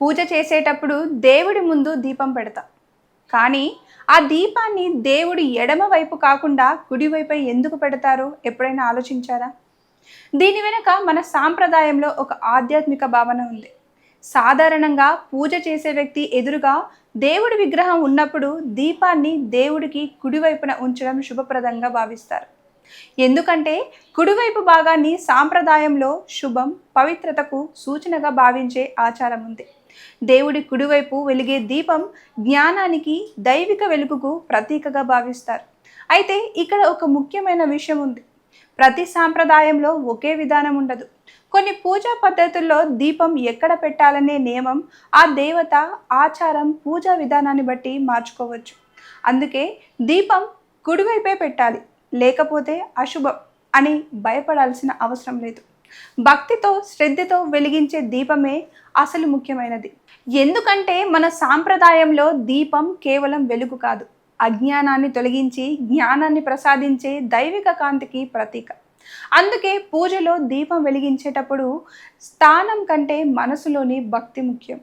పూజ చేసేటప్పుడు దేవుడి ముందు దీపం పెడతాం. కానీ ఆ దీపాన్ని దేవుడి ఎడమ వైపు కాకుండా కుడివైపు ఎందుకు పెడతారో ఎప్పుడైనా ఆలోచించారా? దీని వెనుక మన సాంప్రదాయంలో ఒక ఆధ్యాత్మిక భావన ఉంది. సాధారణంగా పూజ చేసే వ్యక్తి ఎదురుగా దేవుడి విగ్రహం ఉన్నప్పుడు దీపాన్ని దేవుడికి కుడివైపున ఉంచడం శుభప్రదంగా భావిస్తారు. ఎందుకంటే కుడివైపు భాగాన్ని సాంప్రదాయంలో శుభం, పవిత్రతకు సూచనగా భావించే ఆచారం ఉంది. దేవుడి కుడివైపు వెలిగే దీపం జ్ఞానానికి, దైవిక వెలుగుకు ప్రతీకగా భావిస్తారు. అయితే ఇక్కడ ఒక ముఖ్యమైన విషయం ఉంది. ప్రతి సాంప్రదాయంలో ఒకే విధానం ఉండదు. కొన్ని పూజా పద్ధతుల్లో దీపం ఎక్కడ పెట్టాలనే నియమం ఆ దేవత, ఆచారం, పూజా విధానాన్ని బట్టి మార్చుకోవచ్చు. అందుకే దీపం కుడివైపే పెట్టాలి, లేకపోతే అశుభం అని భయపడాల్సిన అవసరం లేదు. భక్తితో, శ్రద్ధతో వెలిగించే దీపమే అసలు ముఖ్యమైనది. ఎందుకంటే మన సాంప్రదాయంలో దీపం కేవలం వెలుగు కాదు, అజ్ఞానాన్ని తొలగించి జ్ఞానాన్ని ప్రసాదించే దైవిక కాంతికి ప్రతీక. అందుకే పూజలో దీపం వెలిగించేటప్పుడు స్థానం కంటే మనసులోని భక్తి ముఖ్యం.